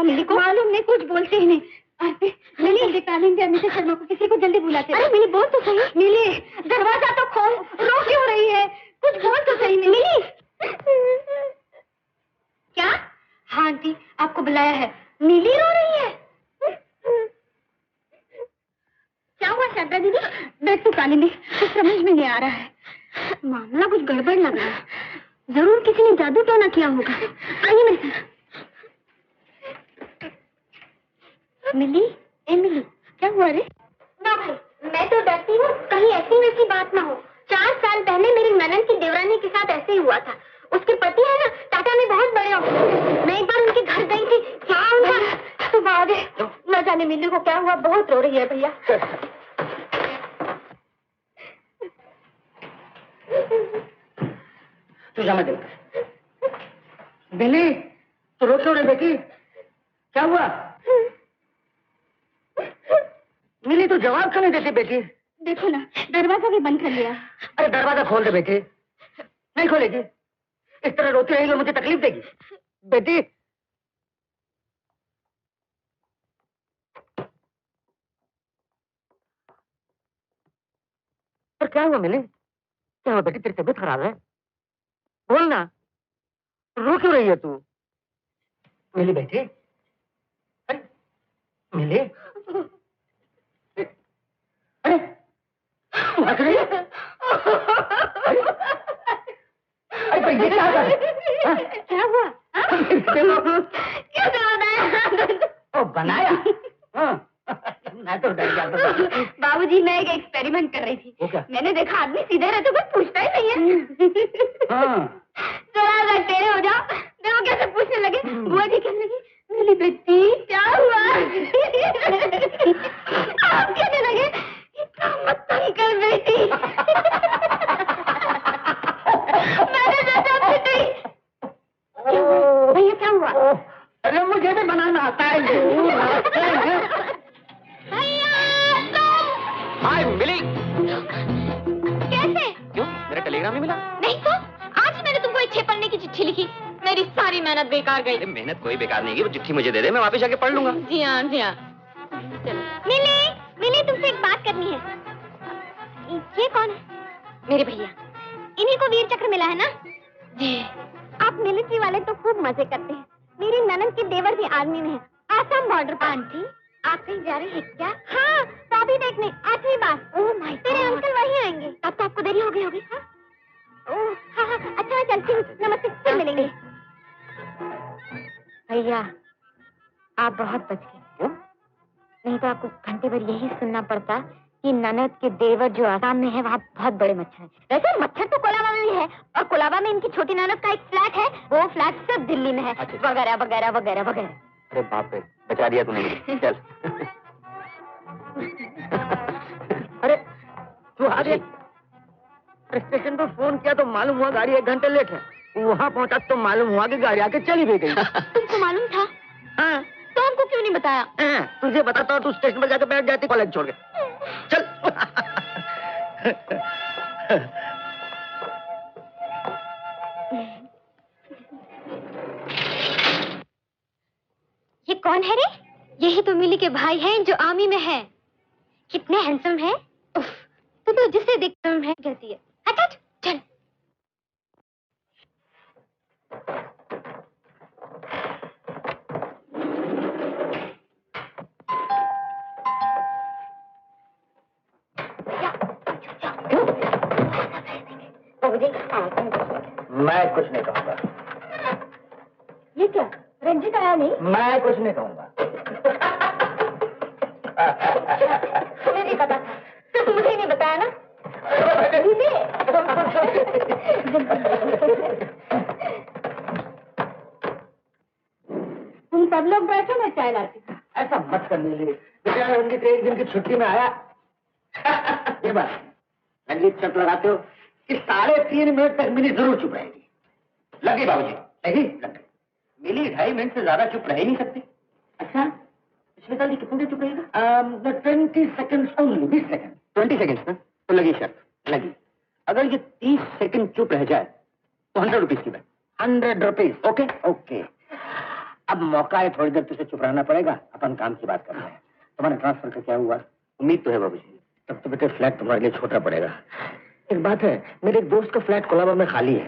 हुआ मिली को? मालूम नहीं, कुछ बोलते ही नहीं। मिली निकालेंगे अमिता शर्मा को, किसी को जल्दी बुलाते। अरे मिली बोल तो सही। मिली दरवाजा तो खोल, रो क्यों रही है? कुछ बोल तो सही। मिली क्या? हाँ आंटी आपको बुलाया है। मिली रो रही है? क्या हुआ शारदा दीदी? देख तो कालिंदी, कुछ समझ में नहीं आ रहा है। मामला कुछ गड़बड़ लग रहा है। जरूर किसी ने जादू तो ना किया होगा। आइए मेरे साथ। मिली, ए मिली, क्या हुआ रे? ना भाई, मैं तो डरती हूँ कहीं ऐसी वैसी बात ना हो। 4 साल पहले मेरी ननद की देवरानी के साथ ऐसे ही हुआ था। उसके पति है ना टाटा में बहुत बड़े ऑफिसर। मैं एक बार उनके घर गई थी, क्या उनका सुबह आ गए। न जाने मिली को क्या हुआ, बहुत रो रही है भैया। तू जा, मैं देखता। बिल्ली, तू रो क्यों रही बेटी? क्या हुआ? मिली तो जवाब क्यों नहीं देती बेटी? देखो ना, दरवाजा भी बंद कर लिया। अरे दरवाजा खोल दे बेटी। नहीं खोलेगी? इस तरह रोती रहेगी और मुझे तकलीफ देगी बेटी। पर क्या हुआ मिली? क्या हुआ बेटी, तेरी तबीयत खराब है? बोल ना, रो क्यों रही है तू? मिली बेटी, अरे मिली, अरे भाग रही है? अरे ये क्या कर? क्या हुआ? क्यों बनाया? ओ बनाया? मैं तो डर गया था। बाबूजी मैं एक एक्सपेरिमेंट कर रही थी। वो क्या? मैंने देखा आदमी सीधे रहे तो कोई पूछता ही नहीं है। थोड़ा सा टेढ़े हो जाओ, देखो कैसे पूछने लगे। बुआ जी कहने लगी, मेरी बेटी क्या हुआ? आप कहने लगे, इतना मत तंग कर बेटी। मैंने सोचा पिटाई। भैया क्या हुआ? अरे मुझे भी बनाना आता है। हाय मिली। कैसे? क्यों, मेरा टेलीग्राम नहीं मिला? नहीं तो आज ही मैंने तुमको एक 6 पन्ने की चिट्ठी लिखी। मेरी सारी मेहनत बेकार गई। मेहनत कोई बेकार नहीं की, वो चिट्ठी मुझे दे दे, मैं वापस जाके पढ़ लूंगा। जी हाँ जी हाँ। मिली मिली, तुमसे एक बात करनी है। ये कौन है? मेरे भैया, इन्हीं को वीर चक्र मिला है ना? जी। आप मिलिट्री वाले तो खूब मजे करते हैं। मेरी ननद के देवर भी आर्मी में है, आसाम बॉर्डर पर। आंटी आप कहीं जा रही है क्या? हाँ, बॉबी देखने 8वीं बार। ओह माय गॉड, तेरे अंकल वहीं आएंगे। अब तो आपको देरी हो गई होगी। हाँ ओह हाँ हाँ, अच्छा मैं चलती हूँ, नमस्ते, फिर मिलेंगे। भैया आप बहुत बच गए। क्यों? नहीं तो आपको घंटे भर यही सुनना पड़ता कि ननद के देवर जो आसाम में है वहाँ बहुत बड़े मच्छर हैं। वैसे मच्छर तो कोलाबा में भी है, और कोलाबा में इनकी छोटी ननद का एक फ्लैट है, वो फ्लैट सब दिल्ली में है। अच्छा। वगैरह वगैरह वगैरह वगैरह। अरे बाप रे, बचा दिया तूने। चल। अरे तू आ गई? स्टेशन पर फोन किया तो मालूम हुआ गाड़ी 1 घंटे लेट है। वहाँ पहुँचा तो मालूम हुआ कि गाड़ी आके चली भी गई। तुमको मालूम था? हाँ। तो हमको क्यों नहीं बताया? तुझे बताता तू स्टेशन पर जाकर बैठ जाती कॉलेज छोड़ के। चल। ये कौन है रे? यही तो मिली के भाई हैं जो आर्मी में है। कितने हैंडसम है। तू तो जिसे देखता है कहती है। हट हट चल। मैं कुछ नहीं कहूँगा। ये क्या रंजित आया नहीं? मैं कुछ नहीं कहूँगा। तुम्हें नहीं पता था, मुझे नहीं बताया ना। तुम सब लोग बैठो, मैं चाय लाती हूँ। ऐसा मत करने लगे। बेचारा रंजीत 1 दिन की छुट्टी में आया। ये बात रंजीत शर्त लगाते हो कि 3.5 मिनट तक मिली जरूर चुप रहेगी। लगी बाबूजी? नहीं लग गई। मिली 2.5 मिनट से ज्यादा चुप रह ही नहीं सकती। अच्छा श्वेता जी कितनी देर चुप रहेगा? 20 सेकंड ओनली, 20 सेकंड। 20 सेकंड ना? तो लगी शर्त, लगी। अगर ये 30 सेकंड चुप रह जाए तो 100 रुपीज की बैठ। 100 रुपीज, ओके ओके। अब मौका है, थोड़ी देर तुझे चुप रहना पड़ेगा, अपन काम की बात कर रहे हैं। तुम्हारे ट्रांसफर का क्या हुआ? उम्मीद तो है बाबूजी। तब तो बेटे फ्लैट तुम्हारे लिए छोटा पड़ेगा। एक बात है, मेरे एक दोस्त का फ्लैट कोलाबा में खाली है।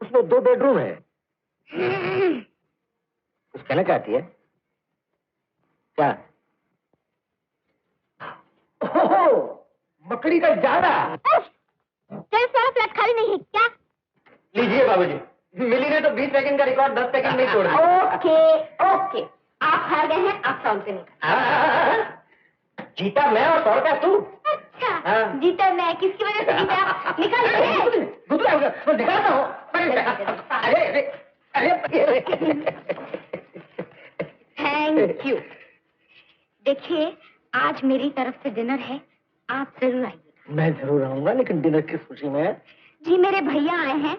उसमें 2 बेडरूम है। कुछ कहना चाहती है क्या? ओहो, मकड़ी का जाड़ा। तेरे सारा फ्लैट खाली नहीं है क्या? लीजिए बाबूजी, मिली ने तो 20 सेकंड का रिकॉर्ड 10 सेकंड में ही तोड़ा। ओके, आप हार गए हैं, आप 100 रुपये निकाल। जीता मैं और 100 रुपया तू। अच्छा, जीता मैं, किसकी वजह से जीता? निकाल निकालता हूँ। अरे अरे थैंक यू। देखिए, आज मेरी तरफ से डिनर है, आप जरूर आइएगा। मैं जरूर आऊंगा, लेकिन डिनर किस खुशी में है? जी, मेरे भैया आए हैं,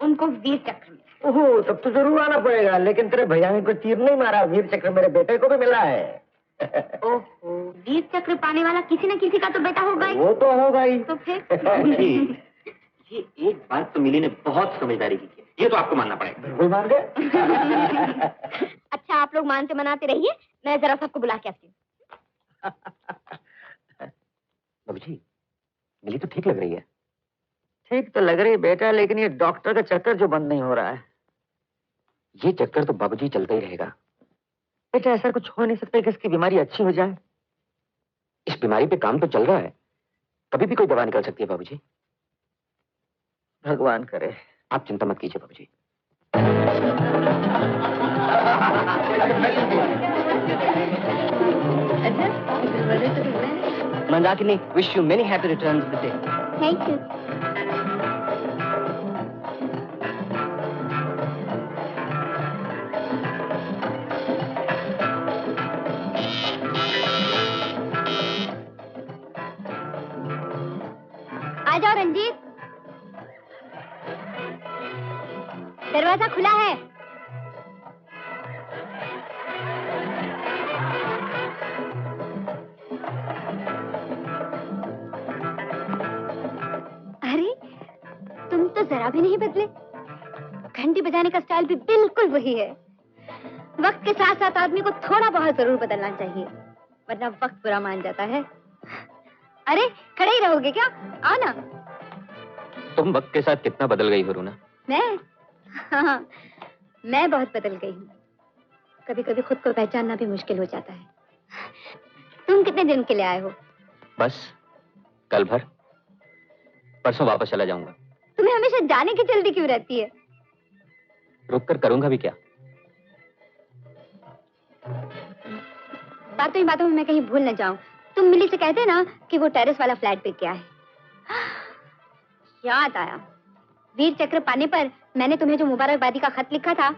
उनको वीर चक्र मिला। ओहो, तब तो जरूर आना पड़ेगा, लेकिन तेरे भैया ने कोई तीर नहीं मारा, वीर चक्र मेरे बेटे को भी मिला है। ओहो, वीर चक्र पाने वाला किसी न किसी का तो बेटा होगा ही। वो तो होगा ही। तो फिर ये एक बात तो मिली ने बहुत समझदारी की है, ये तो आपको मानना पड़ेगा। बिल्कुल मान गए। अच्छा, आप लोग मानते मनाते रहिए, मैं जरा सबको बुला के आती हूँ। बाबूजी, मिली तो ठीक लग रही है। ठीक तो लग रही बेटा, लेकिन ये डॉक्टर का चक्कर जो बंद नहीं हो रहा है। ये चक्कर तो बाबूजी चलता ही रहेगा। बेटा, ऐसा कुछ हो नहीं सकता कि इसकी बीमारी अच्छी हो जाए? इस बीमारी पे काम तो चल रहा है, कभी भी कोई दवा निकल सकती है बाबूजी। भगवान करे। आप चिंता मत कीजिए बाबूजी। Mandakini, wish you many happy returns of the day. Thank you. आ जाओ रंजीत, दरवाजा खुला है। अरे, तुम तो जरा भी नहीं बदले। घंटी बजाने का स्टाइल भी बिल्कुल वही है। वक्त के साथ साथ आदमी को थोड़ा बहुत जरूर बदलना चाहिए, वरना वक्त बुरा मान जाता है। अरे, खड़े ही रहोगे क्या? आओ ना। तुम वक्त के साथ कितना बदल गई हो रूना। मैं? हाँ, मैं बहुत बदल गई हूँ। कभी कभी खुद को पहचानना भी मुश्किल हो जाता है। तुम कितने दिन के लिए आए हो? बस कल भर, परसों वापस चला जाऊंगा। तुम्हें हमेशा जाने की जल्दी क्यों रहती है? रुक कर करूंगा भी क्या। बातों ही बातों में मैं कहीं भूल न जाऊं, तुम मिली से कहते ना कि वो टेरेस वाला फ्लैट पे क्या है। याद आया, वीर चक्र पाने पर मैंने तुम्हें जो मुबारकबादी का खत लिखा था,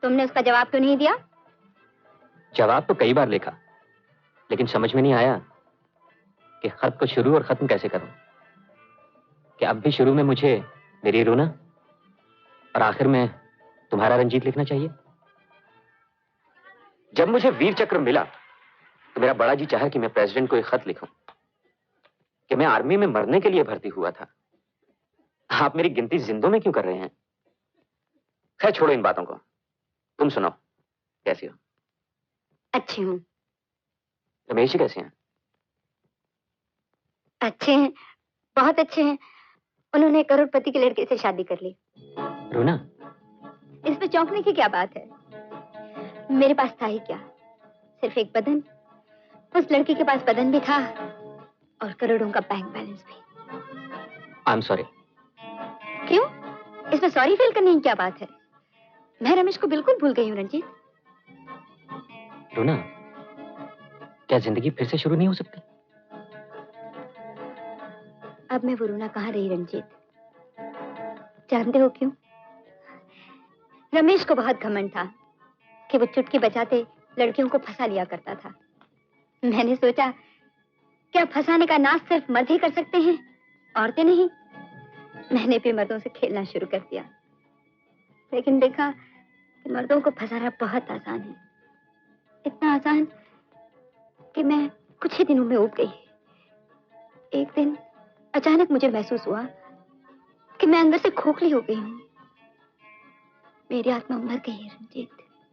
तुमने उसका जवाब क्यों नहीं दिया? जवाब तो कई बार लिखा, लेकिन समझ में नहीं आया कि खत को शुरू और खत्म कैसे करूं। कि अब भी शुरू में मुझे मेरी रूना और आखिर में तुम्हारा रंजीत लिखना चाहिए। जब मुझे वीर चक्र मिला तो मेरा बड़ा जी चाहा कि मैं प्रेसिडेंट को एक खत लिखूं कि मैं आर्मी में मरने के लिए भर्ती हुआ था। आप मेरी गिनती जिंदों में क्यों कर रहे हैं? खैर छोड़ो इन बातों को, तुम सुनाओ, कैसी हो? अच्छी हूँ। रमेश जी कैसे हैं? अच्छे हैं, बहुत अच्छे हैं। उन्होंने करोड़पति के लड़के से शादी कर ली। रूना, इसमें चौंकने की क्या बात है? मेरे पास था ही क्या, सिर्फ एक बदन। उस लड़की के पास बदन भी था और करोड़ों का बैंक बैलेंस भी। I am sorry. क्यों? इसमें सॉरी फील करने की क्या बात है? मैं रमेश को बिल्कुल भूल गई हूँ रंजीत। रूना, क्या जिंदगी फिर से शुरू नहीं हो सकती? अब मैं वो रूना कहाँ रही रंजीत? जानते हो क्यों? रमेश को बहुत घमंड था कि वो चुटकी बजाते लड़कियों को फंसा लिया करता था। मैंने सोचा, क्या फंसाने का नाज सिर्फ मर्द ही कर सकते हैं, औरतें नहीं? मैंने भी मर्दों से खेलना शुरू कर दिया, लेकिन देखा कि मर्दों को फंसाना बहुत आसान है। इतना आसान कि मैं कुछ ही दिनों में ऊब गई। एक दिन अचानक मुझे महसूस हुआ कि मैं अंदर से खोखली हो गई हूँ। मेरी आत्मा मर गई है रंजीत।